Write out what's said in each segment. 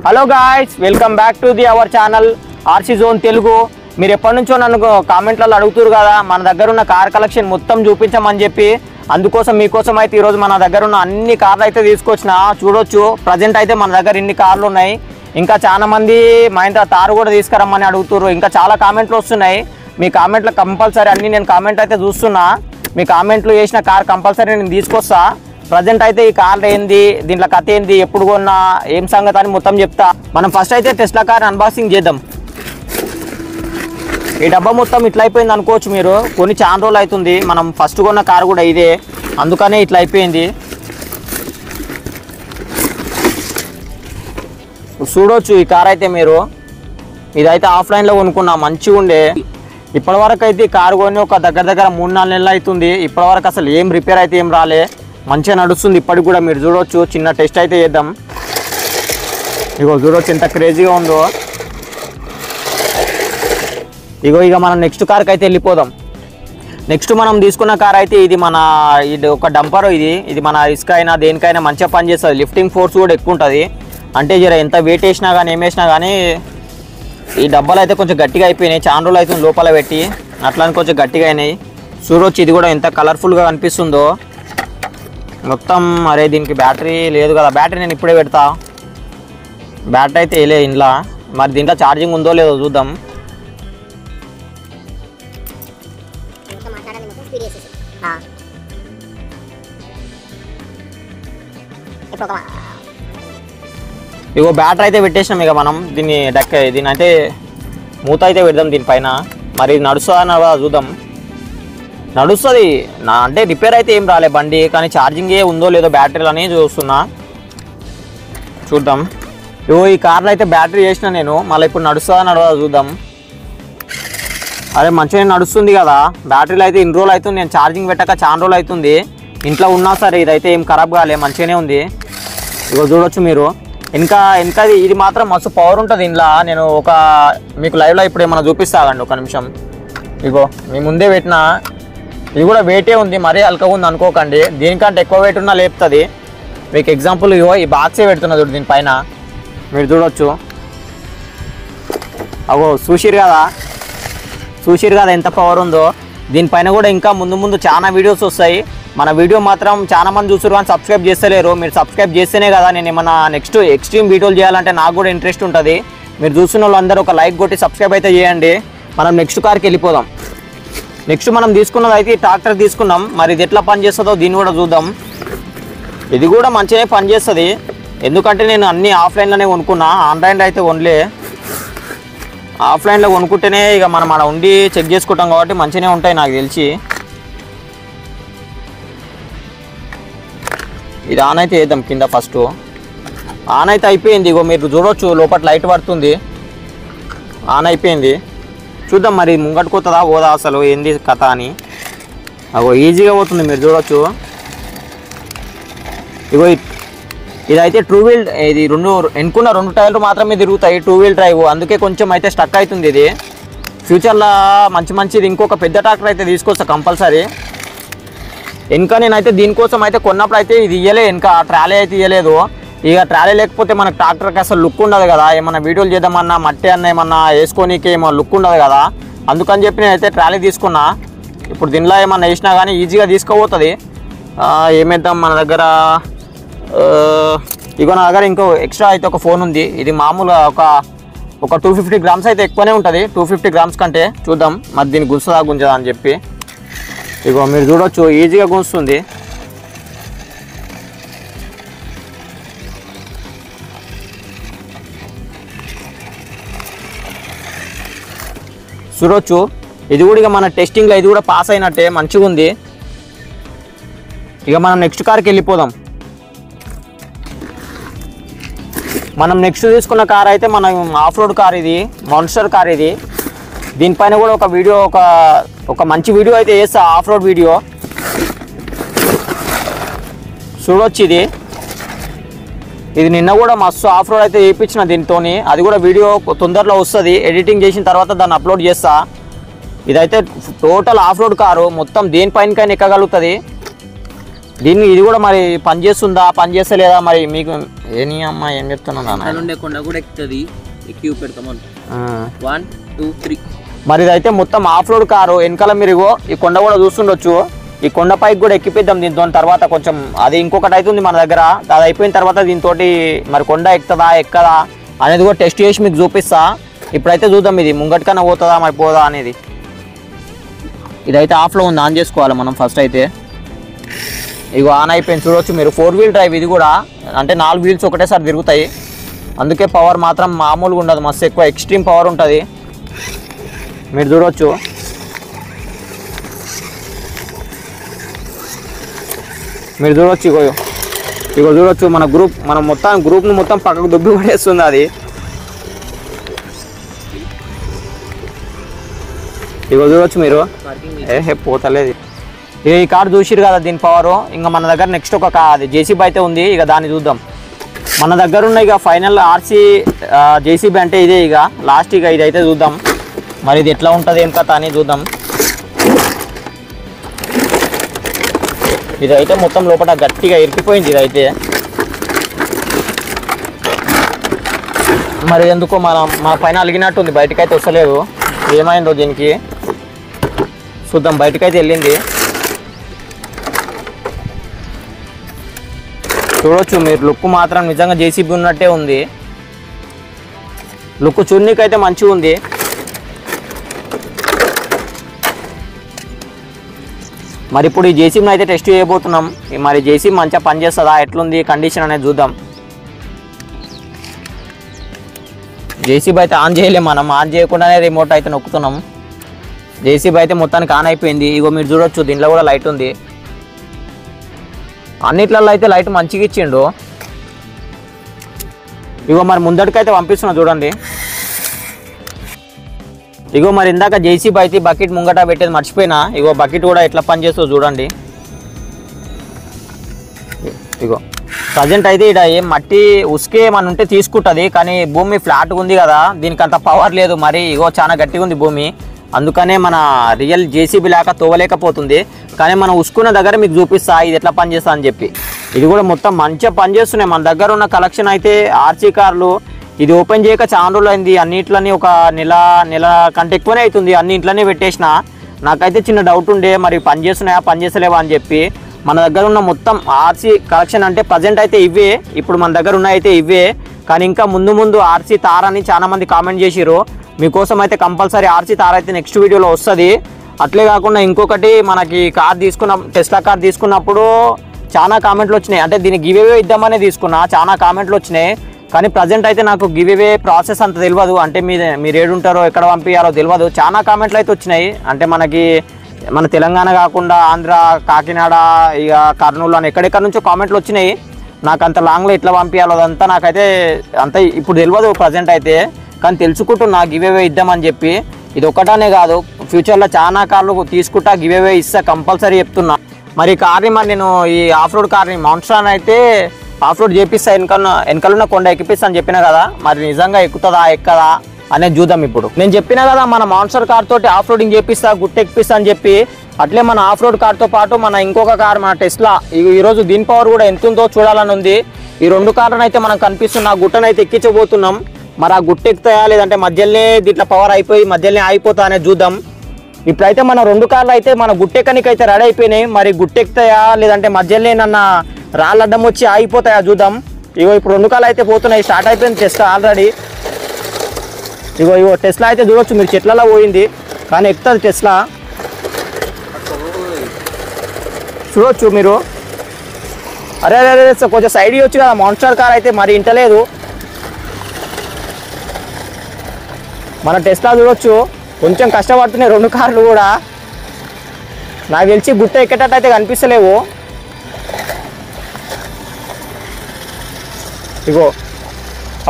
Hello guys, welcome back to our channel RC zone Telugu. మీరు ఎప్పటి నుంచో నన్ను కామెంట్లలో అడుగుతారు కదా మన దగ్గర ఉన్న కార్ కలెక్షన్ మొత్తం చూపించమని చెప్పి. అందుకోసం మీకోసం అయితే ఈరోజు మన దగ్గర ఉన్న అన్ని కార్లు అయితే తీసుకొచ్చిన. చూడొచ్చు ప్రజెంట్ అయితే మన దగ్గర ఇన్ని కార్లు ఉన్నాయి. ఇంకా చాలా మంది మహీంద్రా తార్ కూడా తీసుకురమ్మని అడుగుతారు. ఇంకా చాలా కామెంట్లు వస్తున్నాయి. మీ కామెంట్లు కంపల్సరీ అన్నీ నేను కామెంట్ అయితే చూస్తున్నా. మీ కామెంట్లు చేసిన కార్ కంపల్సరీ నేను తీసుకొస్తా. ప్రజెంట్ అయితే ఈ కార్ ఏంది, దీంట్లో కథ ఏంది, ఎప్పుడు కొన్నా, ఏం సంగతి అని మొత్తం చెప్తా. మనం ఫస్ట్ అయితే టెస్లా కార్ అన్బాక్సింగ్ చేద్దాం. ఈ డబ్బా మొత్తం ఇట్లా అయిపోయింది అనుకోవచ్చు మీరు. కొన్ని చాలా రోజులు అవుతుంది. మనం ఫస్ట్ కొన్న కార్ కూడా ఇదే, అందుకనే ఇట్లా అయిపోయింది. చూడవచ్చు ఈ కార్ అయితే మీరు. ఇదైతే ఆఫ్లైన్లో కొనుక్కున్నా, మంచిగా ఉండే. ఇప్పటివరకు అయితే ఈ కారు కొని ఒక దగ్గర 3-4 నెలలు అవుతుంది. ఇప్పటివరకు అసలు ఏం రిపేర్ అయితే ఏం రాలే, మంచిగా నడుస్తుంది ఇప్పటికి కూడా. మీరు చూడవచ్చు, చిన్న టెస్ట్ అయితే చేద్దాం. ఇగో చూడవచ్చు ఎంత క్రేజీగా ఉందో. ఇక మనం నెక్స్ట్ కార్కి అయితే వెళ్ళిపోదాం. నెక్స్ట్ మనం తీసుకున్న కార్ అయితే ఇది ఒక డంపర్. ఇది మన ఇసుక అయినా దేనికైనా మంచిగా పనిచేస్తుంది. లిఫ్టింగ్ ఫోర్స్ కూడా ఎక్కువ ఉంటుంది. అంటే జర ఎంత వెయిట్ వేసినా కానీ ఏం వేసినా కానీ ఈ డబ్బాలు అయితే కొంచెం గట్టిగా అయిపోయినాయి. చాలా రోజులు అవుతుంది లోపల పెట్టి, అట్లానే కొంచెం గట్టిగా అయినాయి. చూడవచ్చు ఇది కూడా ఎంత కలర్ఫుల్గా కనిపిస్తుందో మొత్తం. అరే దీనికి బ్యాటరీ లేదు కదా, బ్యాటరీ నేను ఇప్పుడే పెడతా. బ్యాటరీ అయితే వేయలే ఇంట్లో. మరి దీంట్లో ఛార్జింగ్ ఉందో లేదో చూద్దాం. ఇగో బ్యాటరీ అయితే పెట్టేసినాం. ఇక మనం దీన్ని అయితే మూత అయితే పెడదాం దీనిపైన. మరి ఇది నడుస్తుందా చూద్దాం. నడుస్తుంది అంటే రిపేర్ అయితే ఏం రాలే బండి, కానీ ఛార్జింగ్ ఉందో లేదో బ్యాటరీలు అని చూస్తున్నా. చూద్దాం. ఇగో ఈ కార్లో అయితే బ్యాటరీ వేసిన నేను. మళ్ళీ ఇప్పుడు నడుస్తుందా చూద్దాం. అరే మంచిగా నడుస్తుంది కదా. బ్యాటరీలు అయితే ఇన్ని రోజులు అవుతుంది, నేను ఛార్జింగ్ పెట్టక చాలా రోజులు అవుతుంది. ఇంట్లో ఉన్నా సరే ఇదైతే ఏం ఖరాబ్ కాలే, మంచిగానే ఉంది. ఇగో చూడొచ్చు మీరు. ఇంకా ఇది మాత్రం మస్తు పవర్ ఉంటుంది ఇంట్లో. నేను మీకు లైవ్లో ఇప్పుడు ఏమైనా చూపిస్తాగండి ఒక నిమిషం. ఇగో మీ ముందే పెట్టిన. ఇది కూడా వెయిటే ఉంది, మరీ అల్కగా ఉంది అనుకోకండి. దీనికంటే ఎక్కువ వెయిట్ ఉన్నా లేపుతుంది. మీకు ఎగ్జాంపుల్ ఇగో ఈ బాక్సే పెడుతున్నా చూడు దీనిపైన. మీరు చూడవచ్చు. అగో చూసిరు కదా ఎంత పవర్ ఉందో. దీనిపైన కూడా ఇంకా ముందు చాలా వీడియోస్ వస్తాయి. మన వీడియో మాత్రం చాలా మంది చూసారు కానీ సబ్స్క్రైబ్ చేస్తలేరు. మీరు సబ్స్క్రైబ్ చేస్తేనే కదా నేను ఏమన్నా నెక్స్ట్ ఎక్స్ట్రీమ్ వీడియోలు చేయాలంటే నాకు కూడా ఇంట్రెస్ట్ ఉంటుంది. మీరు చూస్తున్న వాళ్ళందరూ ఒక లైక్ కొట్టి సబ్స్క్రైబ్ అయితే చేయండి. మనం నెక్స్ట్ కార్కి వెళ్ళిపోదాం. నెక్స్ట్ మనం తీసుకున్నది అయితే ట్రాక్టర్ తీసుకున్నాం. మరి ఇది ఎట్లా పనిచేస్తుందో దీన్ని కూడా చూద్దాం. ఇది కూడా మంచిగానే పనిచేస్తుంది, ఎందుకంటే నేను అన్నీ ఆఫ్లైన్లోనే కొనుక్కున్నా. ఆన్లైన్లో అయితే కొనలే. ఆఫ్లైన్లో కొనుక్కుంటేనే ఇక మనం అక్కడ ఉండి చెక్ చేసుకుంటాం కాబట్టి మంచిగానే ఉంటాయి నాకు తెలిసి. ఇది ఆన్ అయితే వేద్దాం కింద. ఫస్ట్ ఆన్ అయితే అయిపోయింది. ఇగో మీరు చూడవచ్చు లోపల లైట్ పడుతుంది. ఆన్ అయిపోయింది. చూద్దాం మరి ముంగట్టుకు పోదా అసలు ఏంది కథ అని. అగో ఈజీగా పోతుంది, మీరు చూడవచ్చు. ఇగో ఇదైతే ట్రూ వీల్. ఇది ఎన్నుకున్న 2 టైర్లు మాత్రమే తిరుగుతాయి, 2 వీల్ డ్రైవ్. అందుకే కొంచెం అయితే స్టక్ అవుతుంది ఇది. ఫ్యూచర్లో మంచిది ఇంకొక పెద్ద ట్రాక్టర్ అయితే తీసుకొస్తా కంపల్సరీ. ఇంకా నేనైతే దీనికోసం అయితే కొన్నప్పుడు అయితే ఇది ఇయ్యలే, ఇంకా ట్రాలీ అయితే ఇయ్యలేదు. ఇక ట్రాలీ లేకపోతే మనకు ట్రాక్టర్కి అసలు లుక్ ఉండదు కదా. ఏమన్నా వీడియోలు చేద్దామన్నా మట్టి అన్న ఏమన్నా వేసుకోనీకి ఏమన్నా లుక్ ఉండదు కదా. అందుకని చెప్పి నేనైతే ట్రాలీ తీసుకున్నా. ఇప్పుడు దీనిలో ఏమన్నా వేసినా కానీ ఈజీగా తీసుకోబోతుంది. ఏమేద్దాం మన దగ్గర. ఇగో నా దగ్గర ఇంకో ఎక్స్ట్రా అయితే ఒక ఫోన్ ఉంది. ఇది మామూలుగా ఒక 250 గ్రామ్స్ అయితే ఎక్కువనే ఉంటుంది, 250 గ్రామ్స్ కంటే. చూద్దాం మరి దీన్ని గుంజదా అని చెప్పి. ఇగో మీరు చూడవచ్చు ఈజీగా గుంజుతుంది. చూడవచ్చు ఇది కూడా ఇక మన టెస్టింగ్లో ఇది కూడా పాస్ అయినట్టే, మంచిగా ఉంది. ఇక మనం నెక్స్ట్ కార్కి వెళ్ళిపోదాం. మనం నెక్స్ట్ తీసుకున్న కార్ అయితే మనం ఆఫ్ రోడ్ కార్. ఇది మాన్స్టర్ కార్. ఇది దీనిపైన కూడా ఒక వీడియో ఒక మంచి వీడియో అయితే చేస్తా, ఆఫ్ రోడ్ వీడియో. చూడవచ్చు ఇది నిన్న కూడా మస్తు ఆఫ్ రోడ్ అయితే చేయించిన దీంతో. అది కూడా వీడియో తొందరలో వస్తుంది, ఎడిటింగ్ చేసిన తర్వాత దాన్ని అప్లోడ్ చేస్తా. ఇదైతే టోటల్ ఆఫ్ రోడ్ కారు, మొత్తం దేనిపైనకైనా ఎక్కగలుగుతుంది. దీన్ని ఇది కూడా మరి పని చేస్తుందా పని చేస్తలేదా మరి మీకు ఏని అమ్మా ఏం చెప్తున్నా కొండ కూడా ఎక్కుతుంది ఎక్కి పెడతామని 1 2 3 మరి ఇదైతే మొత్తం ఆఫ్ రోడ్ కారు వెనకాల మీరు ఈ కొండ కూడా చూస్తుండొచ్చు ఈ కొండ పైకి కూడా ఎక్కిపిద్దాం దీంతో తర్వాత కొంచెం అది ఇంకొకటి అవుతుంది మన దగ్గర అది అయిపోయిన తర్వాత దీంతో మరి కొండ ఎక్కుతుందా ఎక్కదా అనేది కూడా టెస్ట్ చేసి మీకు చూపిస్తా ఇప్పుడైతే చూద్దాం ఇది ముంగటికన్నా పోతుందా మరి పోదా అనేది ఇదైతే ఆఫ్లో ఉంది ఆన్ చేసుకోవాలి మనం ఫస్ట్ అయితే ఇగో ఆన్ అయిపోయింది చూడవచ్చు మీరు 4 వీల్ డ్రైవ్ ఇది కూడా అంటే 4 వీల్స్ ఒకటేసారి తిరుగుతాయి అందుకే పవర్ మాత్రం మామూలుగా ఉండదు మస్తు ఎక్కువ ఎక్స్ట్రీమ్ పవర్ ఉంటుంది మీరు చూడవచ్చు ఇగో చూడవచ్చు మన గ్రూప్ను మొత్తం పక్కకు దుబ్బి పడేస్తుంది అది ఇగో చూడవచ్చు మీరు పోతలేదు ఈ కార్ చూసిరు కదా దీని పవర్ ఇంకా మన దగ్గర నెక్స్ట్ ఒక అది జేసీబీ అయితే ఉంది ఇక దాన్ని చూద్దాం మన దగ్గర ఉన్న ఇక ఫైనల్ ఆర్సీ జేసీబీ అంటే ఇదే ఇక లాస్ట్ ఇక ఇదైతే చూద్దాం మరి ఇది ఎట్లా ఉంటుంది ఏం కథ అని చూద్దాం ఇదైతే మొత్తం లోపల గట్టిగా ఇరికిపోయింది ఇదైతే మరి ఎందుకో మన పైన అలిగినట్టుంది బయటకైతే వస్తలేదు ఏమైందో దీనికి చూద్దాం బయటకైతే వెళ్ళింది చూడొచ్చు మీరు లుక్ మాత్రం నిజంగా జేసీబీ ఉన్నట్టే ఉంది లుక్ చూడనీకైతే మంచిగా ఉంది మరి ఇప్పుడు ఈ జేసీబీని అయితే టెస్ట్ చేయబోతున్నాం మరి జేసీబీ మంచిగా పనిచేస్తుందా ఎట్లుంది కండిషన్ అనేది చూద్దాం జేసీబీ అయితే ఆన్ చేయలేం మనం ఆన్ చేయకుండానే రిమోట్ అయితే నొక్కుతున్నాం జేసీబీ అయితే మొత్తానికి ఆన్ అయిపోయింది ఇగో మీరు చూడొచ్చు దీంట్లో కూడా లైట్ ఉంది అన్నిట్లలో అయితే లైట్ మంచిగా ఇచ్చిండు ఇగో మరి ముందటికైతే పంపిస్తున్నా చూడండి ఇగో మరి ఇందాక జేసీబీ అయితే బకెట్ ముంగట పెట్టేది మర్చిపోయినా ఇగో బకెట్ కూడా ఎట్లా పనిచేస్తుందో చూడండి ఇగో ప్రజెంట్ అయితే ఇక్కడ ఏం మట్టి ఉసుకే ఏమన్నా ఉంటే తీసుకుంటుంది కానీ భూమి ఫ్లాట్గా ఉంది కదా దీనికి అంత పవర్ లేదు మరి ఇగో చాలా గట్టిగా ఉంది భూమి అందుకనే మన రియల్ జేసీబీ లాగా తోవలేకపోతుంది కానీ మనం ఉసుకున్న దగ్గర మీకు చూపిస్తా ఇది ఎట్లా పనిచేస్తా అని చెప్పి ఇది కూడా మొత్తం మంచిగా పనిచేస్తున్నాయి మన దగ్గర ఉన్న కలెక్షన్ అయితే ఆర్సీ కార్లు ఇది ఓపెన్ చేయక చాలా రోజులు అయింది అన్నిట్లని ఒక నెల కంటే ఎక్కువనే అవుతుంది అన్ని ఇంట్లోనే పెట్టేసిన నాకైతే చిన్న డౌట్ ఉండే మరి పనిచేస్తున్నాయా పనిచేస్తలేవా అని చెప్పి మన దగ్గర ఉన్న మొత్తం ఆర్సీ కలెక్షన్ అంటే ప్రజెంట్ అయితే ఇవే ఇప్పుడు మన దగ్గర ఉన్న అయితే ఇవే కానీ ఇంకా ముందు ఆర్సీ తార్ అని చాలా మంది కామెంట్ చేసిరు మీకోసం అయితే కంపల్సరీ ఆర్సీ తార్ అయితే నెక్స్ట్ వీడియోలో వస్తుంది అట్లే కాకుండా ఇంకొకటి మనకి టెస్లా కార్ తీసుకున్నప్పుడు చాలా కామెంట్లు వచ్చినాయి అంటే దీన్ని గివేవే ఇద్దామనే తీసుకున్నా చాలా కామెంట్లు వచ్చినాయి కానీ ప్రజెంట్ అయితే నాకు గివేవే ప్రాసెస్ అంత తెలియదు అంటే మీరు ఏడుంటారో ఎక్కడ పంపించాలో తెలియదు చాలా కామెంట్లు అయితే వచ్చినాయి అంటే మన తెలంగాణ కాకుండా ఆంధ్ర కాకినాడ ఇక కర్నూలు అని ఎక్కడెక్కడ నుంచో కామెంట్లు వచ్చినాయి నాకు అంత లాంగ్లో ఎట్లా పంపించాలో అదంతా నాకైతే అంత ఇప్పుడు తెలియదు ప్రజెంట్ అయితే కానీ తెలుసుకుంటున్నా గివేవే ఇద్దామని చెప్పి ఇది ఒకటానే కాదు ఫ్యూచర్లో చాలా కార్లు తీసుకుంటా గివేవే ఇస్తా కంపల్సరీ చెప్తున్నా మరి కార్ని మరి నేను ఈ ఆఫ్ రోడ్ కార్ని మాన్స్టర్ అయితే ఆఫ్ రోడ్ చేపిస్తా వెనకాలన్న కొండ ఎక్కిపిస్తా అని చెప్పినా కదా మరి నిజంగా ఎక్కుతుందా ఎక్కదా అనేది చూద్దాం ఇప్పుడు నేను చెప్పినా కదా మన మాన్స్టర్ కార్ తోటి ఆఫ్ రోడింగ్ చేపిస్తా గుట్ట ఎక్కిపిస్తా అని చెప్పి అట్లే మన ఆఫ్ రోడ్ కార్తో పాటు మన ఇంకొక కార్ మన టెస్లా ఈరోజు దీని పవర్ కూడా ఎంత ఉందో చూడాలని ఉంది ఈ రెండు కార్లను అయితే మనం కనిపిస్తున్న గుట్టనైతే ఎక్కించబోతున్నాం మరి ఆ గుట్ట ఎక్కుతాయా లేదంటే మధ్యలోనే దీంట్లో పవర్ అయిపోయి మధ్యలోనే అయిపోతా అనేది చూద్దాం ఇప్పుడైతే మన రెండు కార్లు అయితే మన గుట్టెక్కనికి అయితే రెడీ అయిపోయినాయి మరి గుట్టెక్కుతాయా లేదంటే మధ్యలోనే నన్న రాళ్ళడ్డం వచ్చి ఆగిపోతాయా చూద్దాం ఇగో ఇప్పుడు రెండు కార్లు అయితే పోతున్నాయి స్టార్ట్ అయిపోయింది టెస్లా ఆల్రెడీ ఇగో టెస్లా అయితే చూడొచ్చు మీరు చెట్లలో పోయింది కానీ ఎక్కుతుంది టెస్లా చూడొచ్చు మీరు అరే కొంచెం సైడ్ ఇవ్వచ్చు కదా మాన్స్టర్ కార్ అయితే మరి ఇంటలేదు మన టెస్లా చూడొచ్చు కొంచెం కష్టపడుతున్నాయి రెండు కార్లు కూడా నాకు తెలిసి గుట్ట ఎక్కేటట్టు అయితే కనిపిస్తలేవు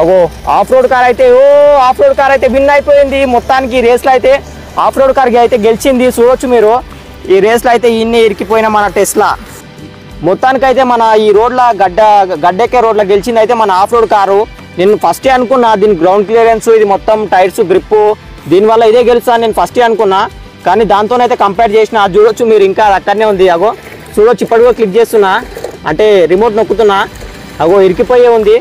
అగో ఆఫ్ రోడ్ కార్ అయితే విన్ అయిపోయింది మొత్తానికి ఈ రేస్లో అయితే ఆఫ్ రోడ్ కార్కి అయితే గెలిచింది చూడొచ్చు మీరు ఈ రేస్లో అయితే ఇన్ని ఇరికిపోయిన మన టెస్లా మొత్తానికైతే మన ఈ రోడ్ల గడ్డెక్కే రోడ్లో గెలిచింది అయితే మన ఆఫ్ రోడ్ కారు నేను ఫస్టే అనుకున్నా దీని గ్రౌండ్ క్లియరెన్స్ ఇది మొత్తం టైర్స్ గ్రిప్పు దీనివల్ల ఇదే గెలుస్తా నేను ఫస్టే అనుకున్నా కానీ దాంతోనైతే కంపేర్ చేసిన అది చూడొచ్చు మీరు ఇంకా అక్కడనే ఉంది అగో చూడొచ్చు, ఇప్పటికో క్లిక్ చేస్తున్నా, అంటే రిమోట్ నొక్కుతున్నా, అగో ఇరికిపోయే ఉంది.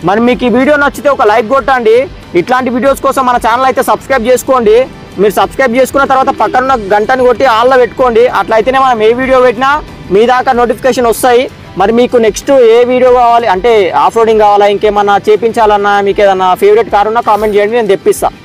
మరి మీకు ఈ వీడియో నచ్చితే ఒక లైక్ కొట్టండి. ఇట్లాంటి వీడియోస్ కోసం మన ఛానల్ అయితే సబ్స్క్రైబ్ చేసుకోండి. మీరు సబ్స్క్రైబ్ చేసుకున్న తర్వాత పక్కన గంటను కొట్టి ఆల్లో పెట్టుకోండి. అట్లయితేనే మనం ఏ వీడియో పెట్టినా మీ దాకా నోటిఫికేషన్ వస్తాయి. మరి మీకు నెక్స్ట్ ఏ వీడియో కావాలి, అంటే ఆఫ్ రోడింగ్ కావాలా, ఇంకేమన్నా చేపించాలన్నా, మీకు ఏదన్నా ఫేవరెట్ కార్ ఉన్నా కామెంట్ చేయండి, నేను తెప్పిస్తాను.